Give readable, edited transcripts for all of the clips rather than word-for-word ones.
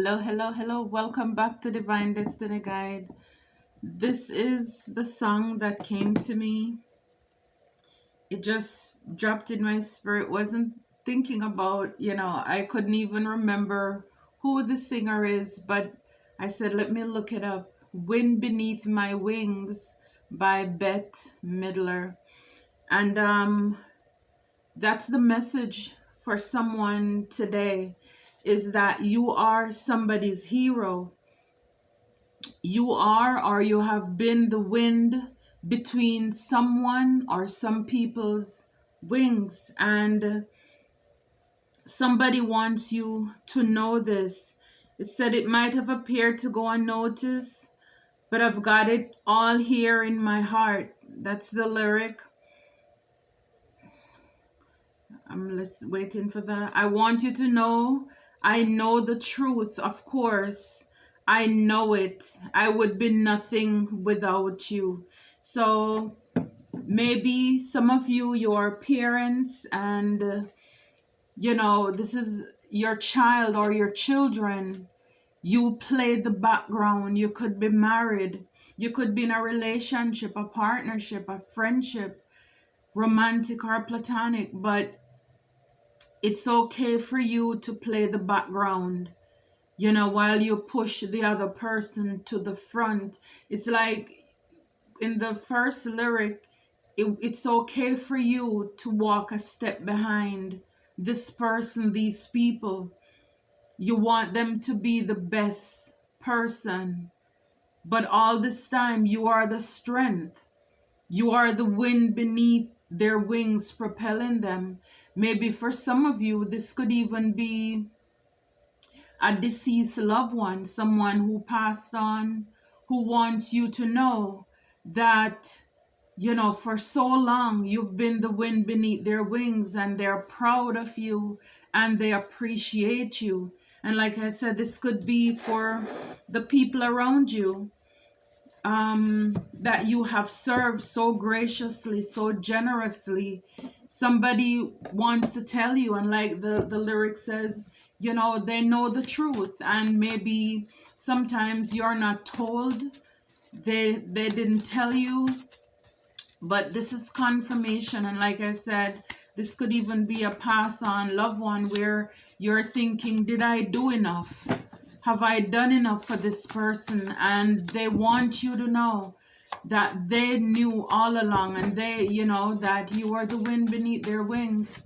Hello, hello, hello. Welcome back to Divine Destiny Guide. This is the song that came to me. It just dropped in my spirit. Wasn't thinking about, I couldn't even remember who the singer is, but I said, let me look it up. Wind Beneath My Wings by Bette Midler. And that's the message for someone today is that you are somebody's hero. You are or you have been the wind between someone or some people's wings, and somebody wants you to know this. It said it might have appeared to go unnoticed, but I've got it all here in my heart. That's the lyric. I'm waiting for that. I want you to know I know the truth, of course. I know it. I would be nothing without you. So maybe some of you, your parents, and this is your child or your children. You play the background. You could be married. You could be in a relationship, a partnership, a friendship, romantic or platonic, but it's okay for you to play the background, while you push the other person to the front. It's like in the first lyric, it's okay for you to walk a step behind this person, these people. You want them to be the best person, but all this time you are the strength. You are the wind beneath their wings, propelling them. Maybe for some of you, this could even be a deceased loved one, someone who passed on, who wants you to know that, for so long you've been the wind beneath their wings, and they're proud of you and they appreciate you. And like I said, this could be for the people around you that you have served so graciously, so generously. Somebody wants to tell you, and like the lyric says, they know the truth, and maybe sometimes you're not told, they didn't tell you, but this is confirmation. And like I said, this could even be a pass on loved one where you're thinking, did I do enough? Have I done enough for this person? And they want you to know that they knew all along, and they, that you are the wind beneath their wings.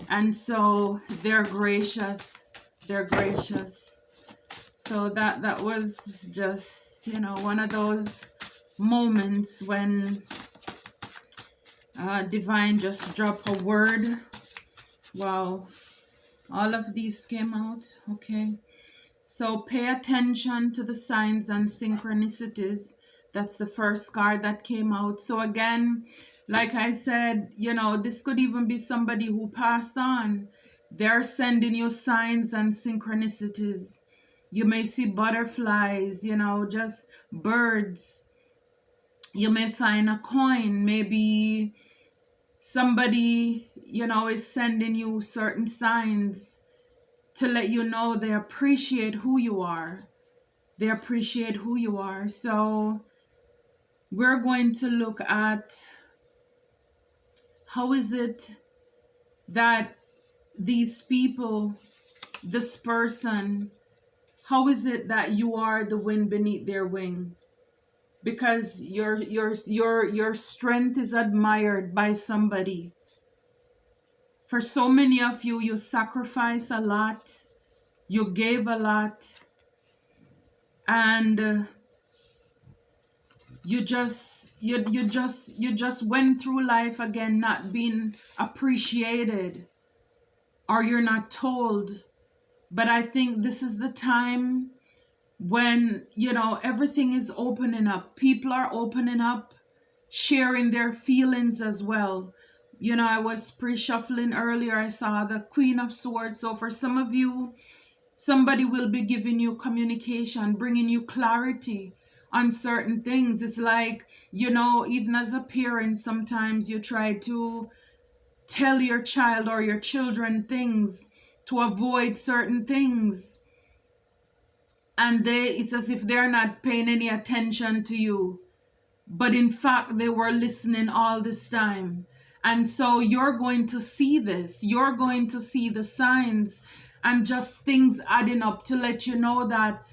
And so they're gracious. They're gracious. So that was just, one of those moments when divine just dropped a word. Wow. All of these came out. Okay. So pay attention to the signs and synchronicities. That's the first card that came out. So again, like I said, this could even be somebody who passed on. They're sending you signs and synchronicities. You may see butterflies, just birds. You may find a coin. Maybe somebody, is sending you certain signs to let you know they appreciate who you are. They appreciate who you are. So we're going to look at how is it that these people, this person, how is it that you are the wind beneath their wing? Because your strength is admired by somebody. For so many of you, you sacrifice a lot, you gave a lot, and you just went through life again not being appreciated, or you're not told. But I think this is the time when everything is opening up. People are opening up, sharing their feelings as well. I was pre-shuffling earlier, I saw the Queen of Swords. So for some of you, somebody will be giving you communication, bringing you clarity on certain things. It's like, even as a parent, sometimes you try to tell your child or your children things to avoid certain things. and it's as if they're not paying any attention to you, but in fact they were listening all this time. And so you're going to see this, you're going to see the signs and just things adding up to let you know that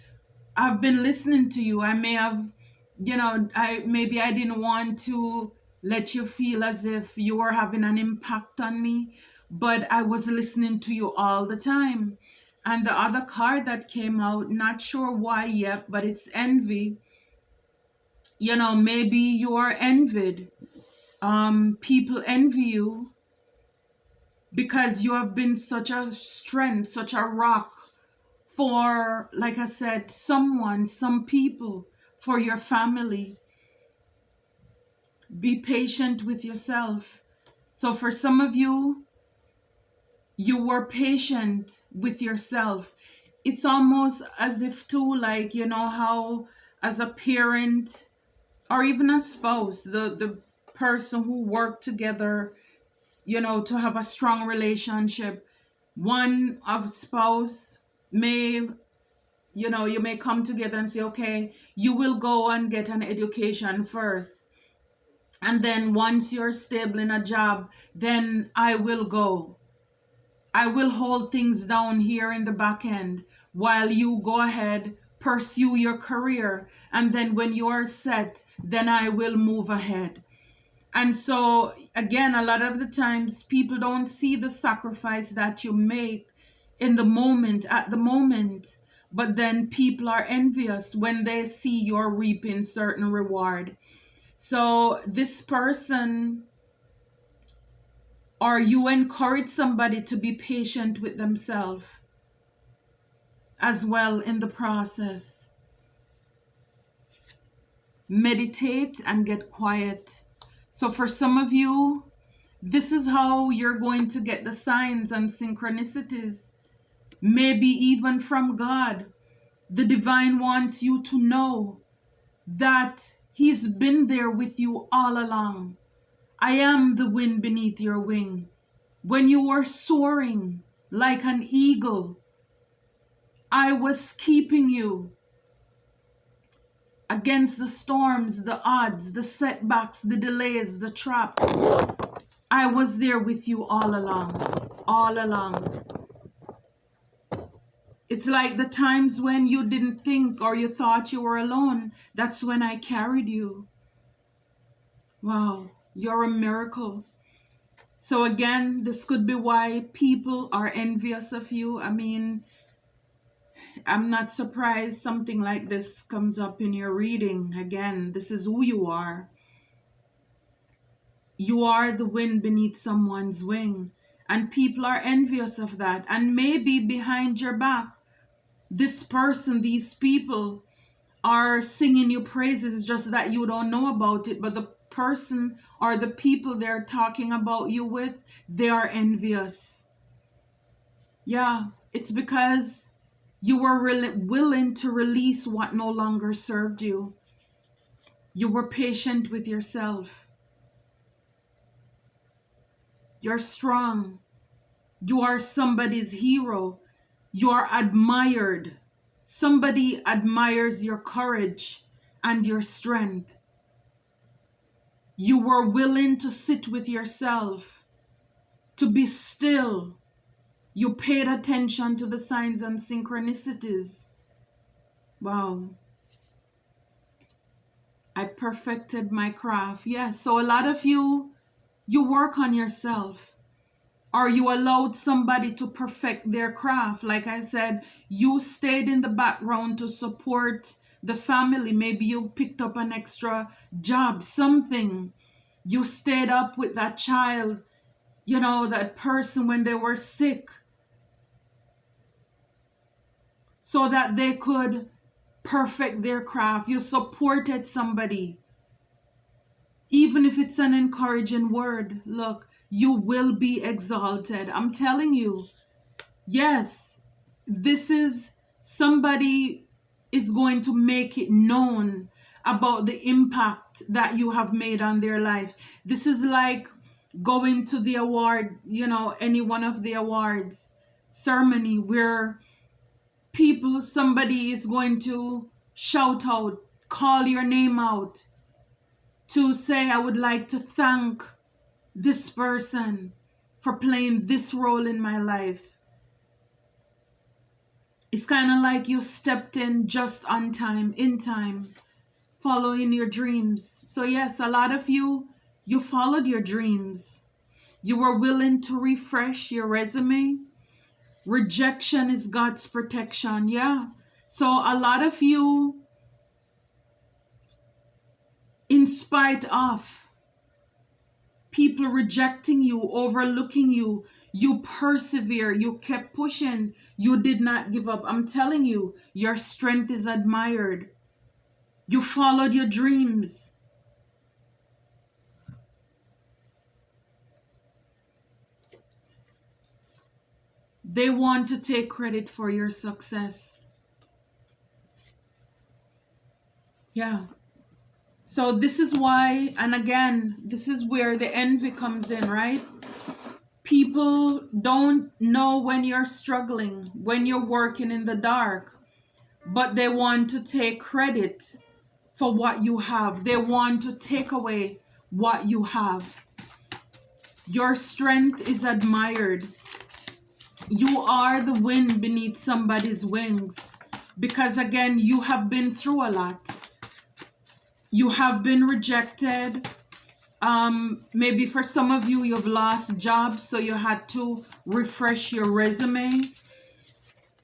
I've been listening to you. I may have, I didn't want to let you feel as if you were having an impact on me, but I was listening to you all the time. And the other card that came out, not sure why yet, but it's envy. Maybe you are envied. People envy you because you have been such a strength, such a rock for, like I said, some people, for your family. Be patient with yourself. So for some of you, you were patient with yourself. It's almost as if too, like, how as a parent or even a spouse, the person who work together, to have a strong relationship, one of spouse may, you may come together and say, okay, you will go and get an education first. And then once you're stable in a job, then I will go. I will hold things down here in the back end while you go ahead, pursue your career. And then when you are set, then I will move ahead. And so, again, a lot of the times people don't see the sacrifice that you make in the moment, at the moment. But then people are envious when they see you're reaping certain reward. So this person, or you encourage somebody to be patient with themselves as well in the process. Meditate and get quiet. So for some of you, this is how you're going to get the signs and synchronicities. Maybe even from God. The divine wants you to know that He's been there with you all along. I am the wind beneath your wing. When you were soaring like an eagle, I was keeping you against the storms, the odds, the setbacks, the delays, the traps. I was there with you all along, all along. It's like the times when you didn't think or you thought you were alone, that's when I carried you. Wow, you're a miracle. So again, this could be why people are envious of you. I mean, I'm not surprised something like this comes up in your reading. Again, this is who you are. You are the wind beneath someone's wing. And people are envious of that. And maybe behind your back, this person, these people are singing you praises. It's just that you don't know about it. But the person or the people they're talking about you with, they are envious. Yeah, it's because you were really willing to release what no longer served you. You were patient with yourself. You're strong. You are somebody's hero. You are admired. Somebody admires your courage and your strength. You were willing to sit with yourself, to be still. You paid attention to the signs and synchronicities. Wow. I perfected my craft. Yes, so a lot of you work on yourself. Or you allowed somebody to perfect their craft. Like I said, you stayed in the background to support the family. Maybe you picked up an extra job, something. You stayed up with that child, that person when they were sick, so that they could perfect their craft. You supported somebody. Even if it's an encouraging word, look, you will be exalted. I'm telling you. Yes, this is somebody is going to make it known about the impact that you have made on their life. This is like going to the award, any one of the awards ceremony where People, somebody is going to shout out, call your name out, to say, I would like to thank this person for playing this role in my life. It's kind of like you stepped in just on time, in time, following your dreams. So yes, a lot of you followed your dreams. You were willing to refresh your resume. Rejection is God's protection. Yeah. So a lot of you, in spite of people rejecting you, overlooking you, you persevere, you kept pushing, you did not give up. I'm telling you, your strength is admired. You followed your dreams. They want to take credit for your success. Yeah. So this is why, and again, this is where the envy comes in, right? People don't know when you're struggling, when you're working in the dark, but they want to take credit for what you have. They want to take away what you have. Your strength is admired. You are the wind beneath somebody's wings, because again, you have been through a lot. You have been rejected. Maybe for some of you, you've lost jobs, so you had to refresh your resume.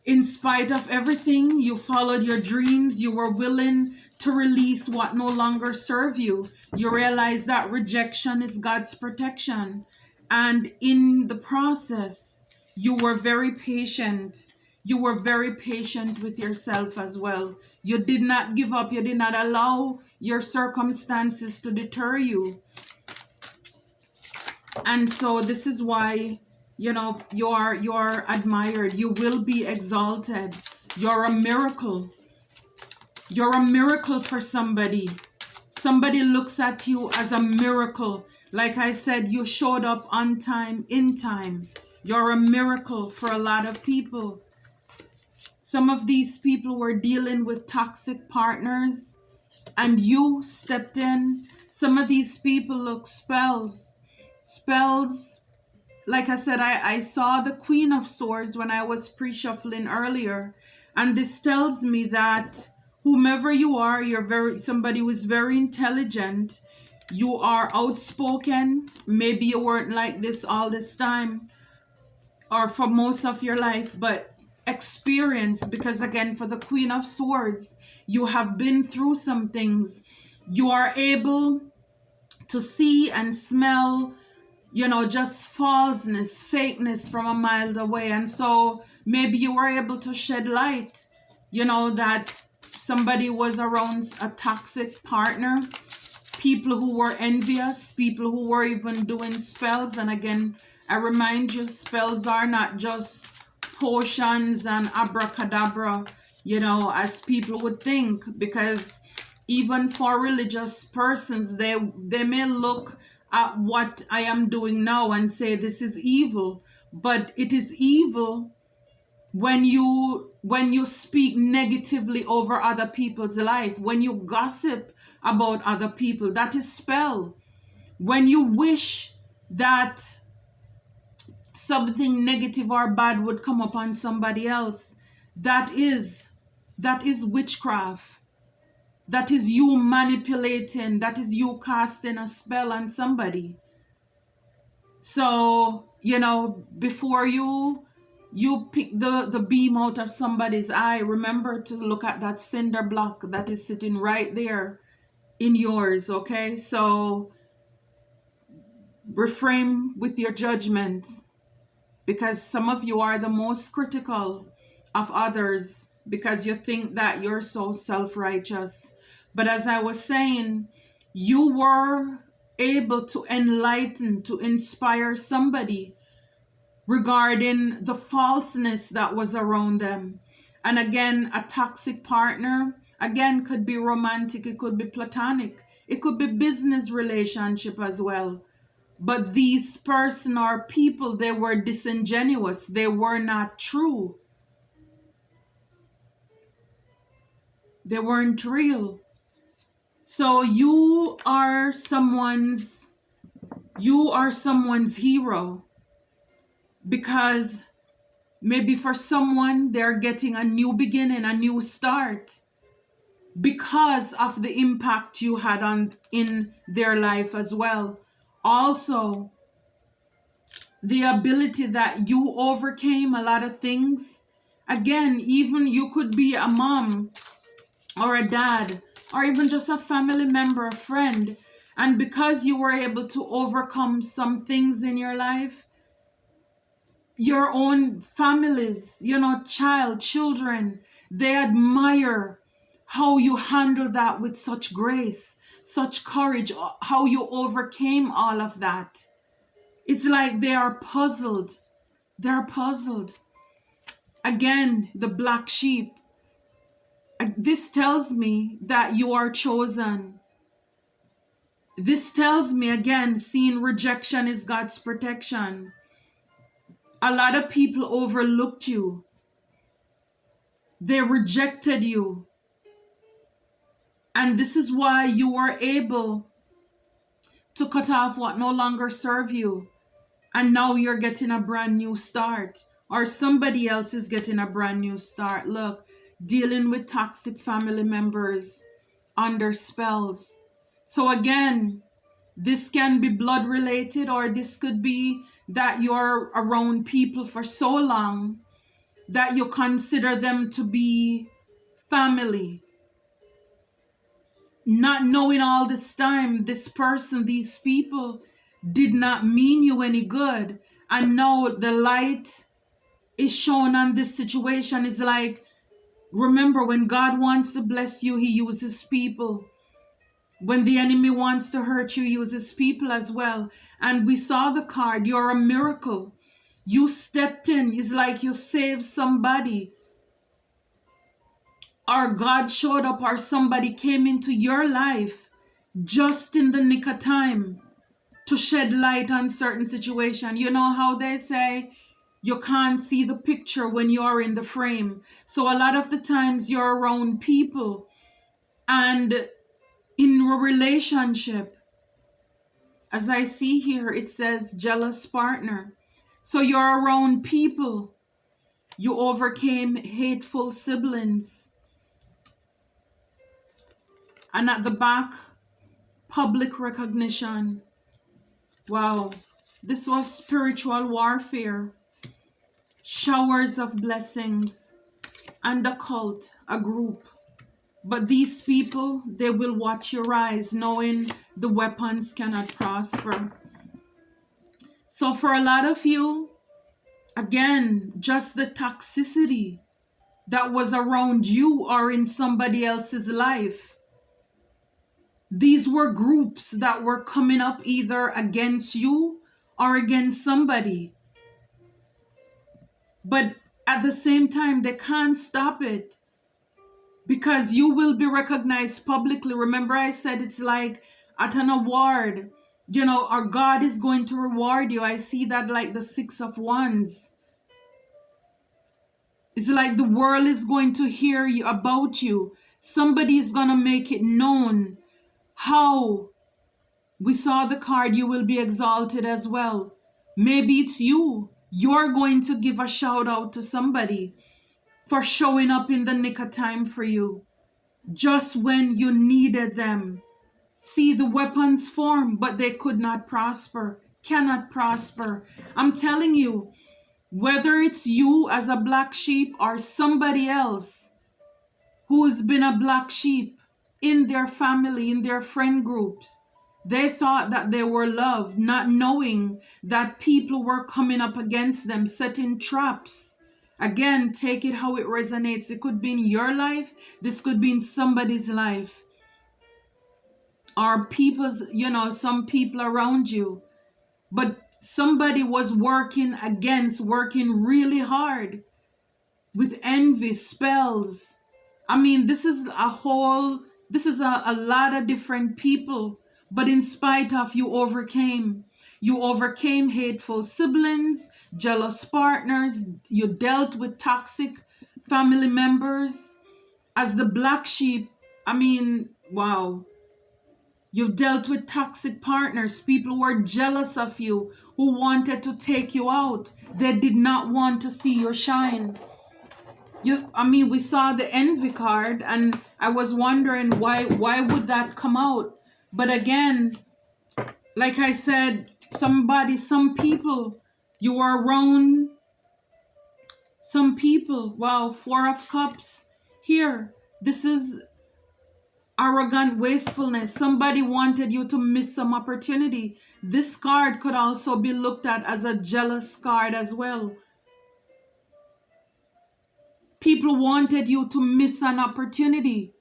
In spite of everything, you followed your dreams. You were willing to release what no longer served you. You realize that rejection is God's protection. And in the process, you were very patient. You were very patient with yourself as well. You did not give up. You did not allow your circumstances to deter you. And so this is why, you're admired. You will be exalted. You're a miracle. You're a miracle for somebody. Somebody looks at you as a miracle. Like I said, you showed up on time, in time. You're a miracle for a lot of people. Some of these people were dealing with toxic partners, and you stepped in. Some of these people look spells. Like I said, I saw the Queen of Swords when I was pre-shuffling earlier. And this tells me that whomever you are, you're somebody who is very intelligent. You are outspoken. Maybe you weren't like this all this time or for most of your life, but experience, because again, for the Queen of Swords, you have been through some things. You are able to see and smell, just falseness, fakeness from a mile away. And so maybe you were able to shed light, that somebody was around a toxic partner, people who were envious, people who were even doing spells. And again, I remind you, spells are not just potions and abracadabra, as people would think, because even for religious persons, they may look at what I am doing now and say this is evil, but it is evil when you speak negatively over other people's life, when you gossip about other people. That is spell. When you wish that something negative or bad would come upon somebody else, that is witchcraft. That is you manipulating. That is you casting a spell on somebody. So, before you pick the beam out of somebody's eye, remember to look at that cinder block that is sitting right there in yours, okay? So refrain with your judgment, because some of you are the most critical of others because you think that you're so self-righteous. But as I was saying, you were able to enlighten, to inspire somebody regarding the falseness that was around them. And again, a toxic partner, again, could be romantic, it could be platonic, it could be business relationship as well. But these person or people, they were disingenuous, they were not true. They weren't real. So you are someone's hero, because maybe for someone they're getting a new beginning, a new start, because of the impact you had on in their life as well. Also, the ability that you overcame a lot of things. Again, even you could be a mom or a dad, or even just a family member, a friend, and because you were able to overcome some things in your life, your own families, children, they admire how you handle that with such grace, such courage, how you overcame all of that. It's like they are puzzled. They're puzzled. Again, the black sheep. This tells me that you are chosen. This tells me, again, seeing rejection is God's protection. A lot of people overlooked you. They rejected you. And this is why you were able to cut off what no longer serve you. And now you're getting a brand new start. Or somebody else is getting a brand new start. Look, dealing with toxic family members under spells. So again, this can be blood related, or this could be that you're around people for so long that you consider them to be family. Not knowing all this time, this person, these people did not mean you any good. And now the light is shown on this situation. Is like, remember, when God wants to bless you, he uses people. When the enemy wants to hurt you, he uses people as well. And we saw the card, you're a miracle. You stepped in. It's like you saved somebody. Or God showed up, or somebody came into your life just in the nick of time to shed light on certain situation. You know how they say you can't see the picture when you're in the frame. So a lot of the times you're around people, and in a relationship, as I see here, it says jealous partner. So you're around people. You overcame hateful siblings. And at the back, public recognition. Wow. This was spiritual warfare. Showers of blessings. And a cult, a group. But these people, they will watch your eyes, knowing the weapons cannot prosper. So for a lot of you, again, just the toxicity that was around you or in somebody else's life. These were groups that were coming up either against you or against somebody. But at the same time, they can't stop it, because you will be recognized publicly. Remember, I said it's like at an award, our God is going to reward you. I see that like the 6 of Wands. It's like the world is going to hear you about you. Somebody is going to make it known how. We saw the card, you will be exalted as well. Maybe it's you. You're going to give a shout out to somebody for showing up in the nick of time for you, just when you needed them. See, the weapons form, but they could not prosper, cannot prosper. I'm telling you, whether it's you as a black sheep or somebody else who's been a black sheep in their family, in their friend groups, they thought that they were loved, not knowing that people were coming up against them, setting traps. Again, take it how it resonates. It could be in your life. This could be in somebody's life. Or people's, some people around you. But somebody was working really hard with envy, spells. I mean, this is a lot of different people. But in spite of, you overcame hateful siblings, jealous partners, you dealt with toxic family members, As the black sheep, I mean, wow. You've dealt with toxic partners, people who were jealous of you, who wanted to take you out. They did not want to see your shine. We saw the envy card, and I was wondering why would that come out? But again, like I said, some people, you were around some people. Wow, Four of Cups here. This is arrogant wastefulness. Somebody wanted you to miss some opportunity. This card could also be looked at as a jealous card as well. People wanted you to miss an opportunity.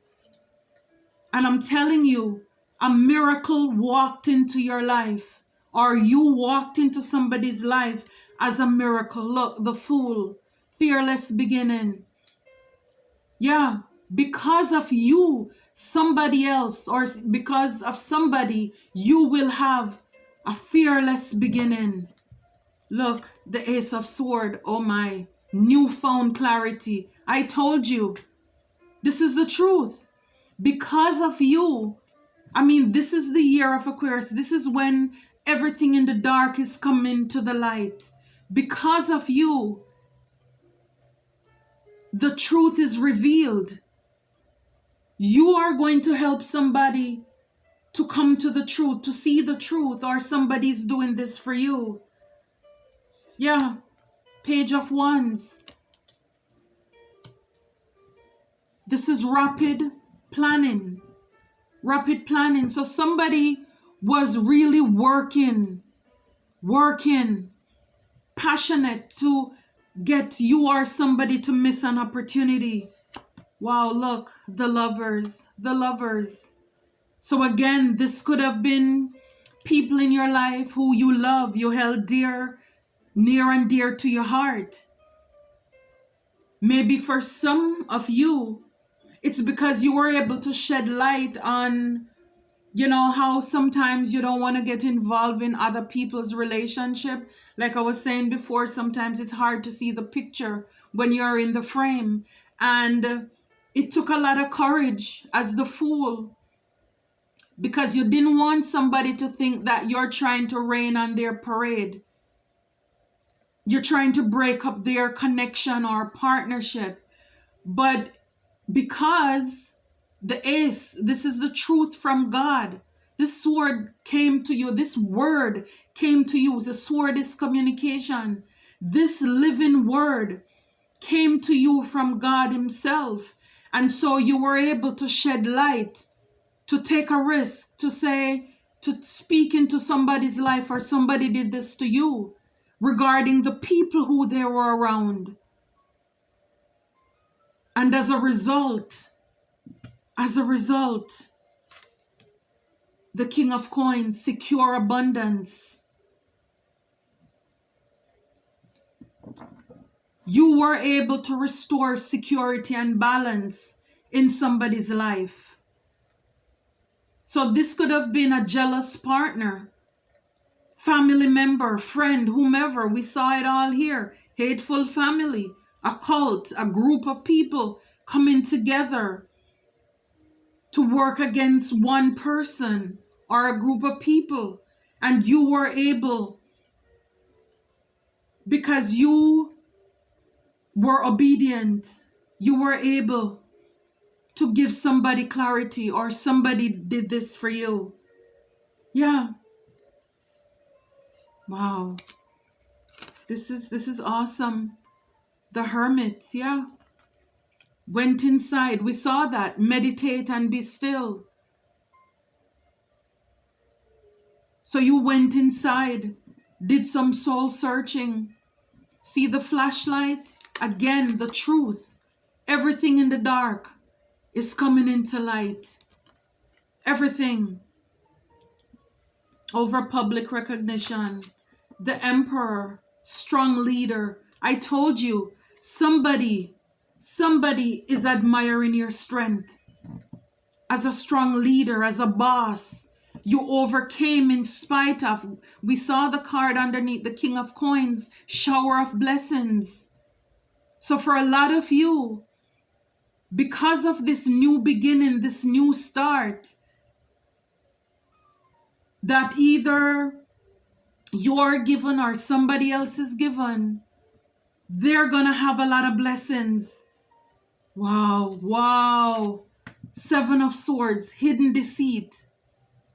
And I'm telling you, a miracle walked into your life, or you walked into somebody's life as a miracle. Look, the Fool, fearless beginning. Yeah, because of you, somebody else, or because of somebody, you will have a fearless beginning. Look, the Ace of Sword. Oh my, newfound clarity. I told you, this is the truth. Because of you, this is the year of Aquarius. This is when everything in the dark is coming to the light. Because of you, the truth is revealed. You are going to help somebody to come to the truth, to see the truth, or somebody's doing this for you. Yeah, Page of Wands. This is rapid planning. Rapid planning. So somebody was really working, passionate to get you or somebody to miss an opportunity. Wow, look, the Lovers. So again, this could have been people in your life who you love, you held near and dear to your heart. Maybe for some of you, it's because you were able to shed light on, how sometimes you don't want to get involved in other people's relationship. Like I was saying before, sometimes it's hard to see the picture when you're in the frame. And it took a lot of courage as the Fool, because you didn't want somebody to think that you're trying to rain on their parade. You're trying to break up their connection or partnership. But because the Ace, this is the truth from God. This sword came to you. This word came to you. The sword is communication. This living word came to you from God Himself. And so you were able to shed light, to take a risk, to speak into somebody's life, or somebody did this to you regarding the people who they were around. And as a result, the King of Coins, secure abundance. You were able to restore security and balance in somebody's life. So this could have been a jealous partner, family member, friend, whomever. We saw it all here. Hateful family, a cult, a group of people coming together to work against one person or a group of people. And you were able, because you were obedient, you were able to give somebody clarity, or somebody did this for you. Yeah. Wow. This is awesome. The Hermit, yeah. Went inside. We saw that. Meditate and be still. So you went inside, did some soul searching. See the flashlight? Again, the truth. Everything in the dark is coming into light. Everything. Over public recognition. The Emperor, strong leader. I told you, somebody is admiring your strength. As a strong leader, as a boss, you overcame in spite of. We saw the card underneath the King of Coins, shower of blessings. So for a lot of you, because of this new beginning, this new start, that either you're given or somebody else is given, they're gonna have a lot of blessings. Wow, wow. Seven of Swords, hidden deceit.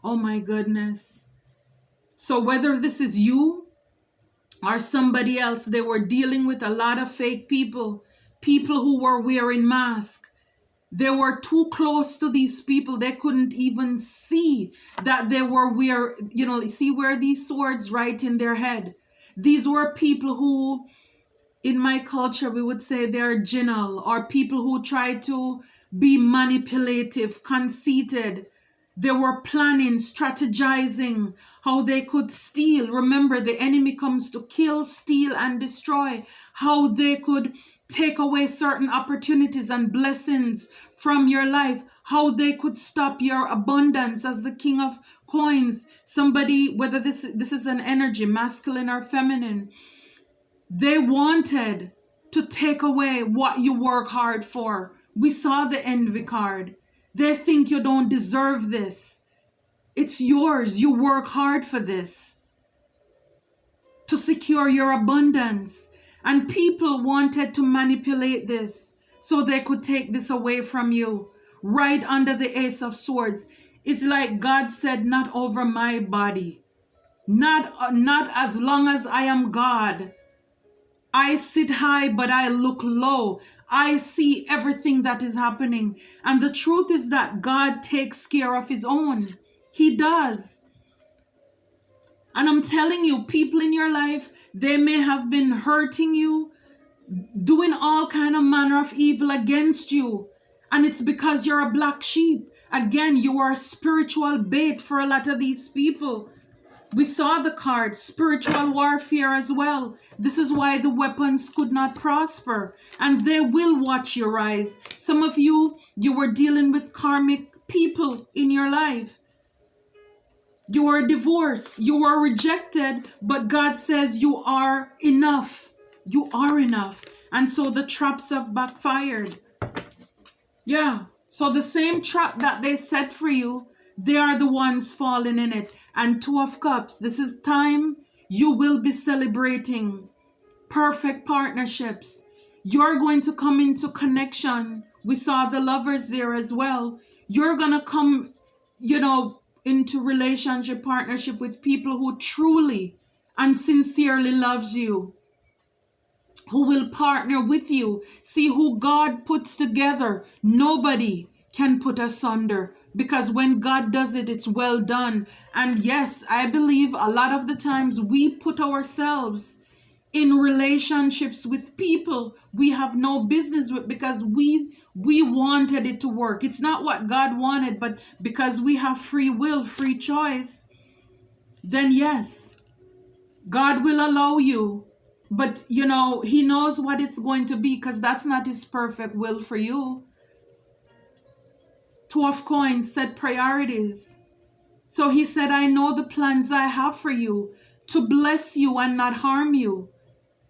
Oh my goodness. So whether this is you or somebody else, they were dealing with a lot of fake people, people who were wearing masks. They were too close to these people. They couldn't even see that they were see where these swords right in their head. These were people who, in my culture, we would say they're jinnal, or people who try to be manipulative, conceited. They were planning, strategizing how they could steal. Remember, the enemy comes to kill, steal, and destroy. How they could take away certain opportunities and blessings from your life. How they could stop your abundance as the king of coins. Somebody, whether this is an energy, masculine or feminine, they wanted to take away what you work hard for. We saw the envy card. They think you don't deserve this. It's yours. You work hard for this to secure your abundance. And people wanted to manipulate this so they could take this away from you. Right under the Ace of Swords. It's like God said, not over my body. Not as long as I am God. I sit high, but I look low. I see everything that is happening. And the truth is that God takes care of his own. He does. And I'm telling you, people in your life, they may have been hurting you, doing all kind of manner of evil against you. And it's because you're a black sheep. Again, you are spiritual bait for a lot of these people. We saw the card, spiritual warfare as well. This is why the weapons could not prosper. And they will watch your rise. Some of you were dealing with karmic people in your life. You were divorced. You were rejected. But God says you are enough. You are enough. And so the traps have backfired. Yeah. So the same trap that they set for you, they are the ones falling in it. And Two of Cups, this is time you will be celebrating perfect partnerships. You're going to come into connection. We saw the Lovers there as well. You're going to come, into relationship, partnership with people who truly and sincerely loves you, who will partner with you. See who God puts together. Nobody can put asunder. Because when God does it, it's well done. And yes, I believe a lot of the times we put ourselves in relationships with people we have no business with because we wanted it to work. It's not what God wanted, but because we have free will, free choice, then yes, God will allow you. But, he knows what it's going to be because that's not his perfect will for you. Two of Coins set priorities. So he said, I know the plans I have for you to bless you and not harm you.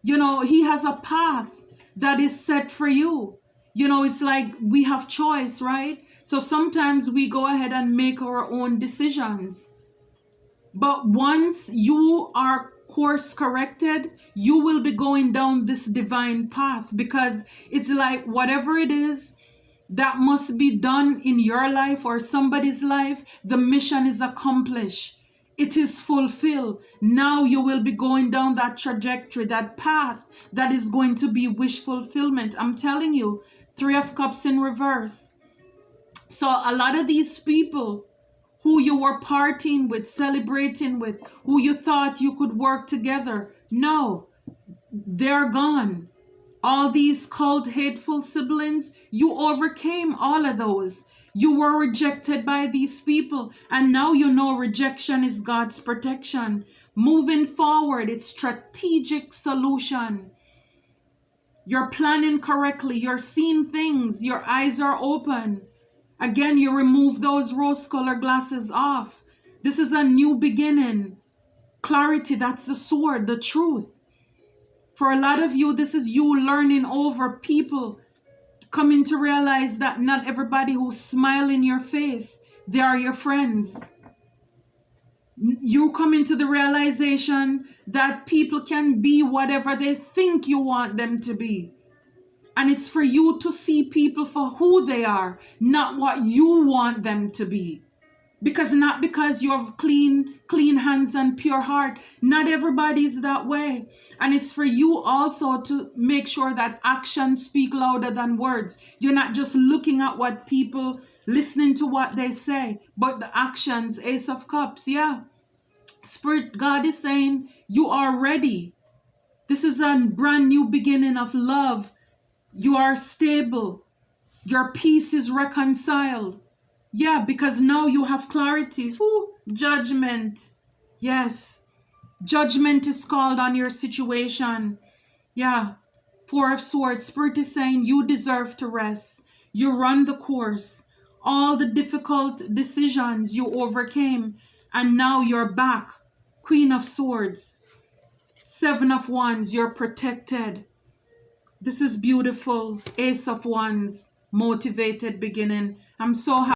He has a path that is set for you. It's like we have choice, right? So sometimes we go ahead and make our own decisions. But once you are course corrected, you will be going down this divine path because it's like whatever it is that must be done in your life or somebody's life, the mission is accomplished. It is fulfilled. Now you will be going down that trajectory, that path that is going to be wish fulfillment. I'm telling you, Three of Cups in reverse. So a lot of these people who you were partying with, celebrating with, who you thought you could work together, no, they're gone. All these cult hateful siblings, you overcame all of those. You were rejected by these people. And now rejection is God's protection. Moving forward, it's strategic solution. You're planning correctly. You're seeing things. Your eyes are open. Again, you remove those rose-colored glasses off. This is a new beginning. Clarity, that's the sword, the truth. For a lot of you, this is you learning over people Coming to realize that not everybody who smile in your face, they are your friends. You come into the realization that people can be whatever they think you want them to be. And it's for you to see people for who they are, not what you want them to be. Not because you have clean hands and pure heart. Not everybody is that way. And it's for you also to make sure that actions speak louder than words. You're not just looking at what people, listening to what they say, but the actions. Ace of Cups, yeah. Spirit God is saying you are ready. This is a brand new beginning of love. You are stable. Your peace is reconciled. Yeah, because now you have clarity. Ooh, judgment. Yes. Judgment is called on your situation. Yeah. Four of Swords. Spirit is saying you deserve to rest. You run the course. All the difficult decisions you overcame. And now you're back. Queen of Swords. Seven of Wands. You're protected. This is beautiful. Ace of Wands. Motivated beginning. I'm so happy.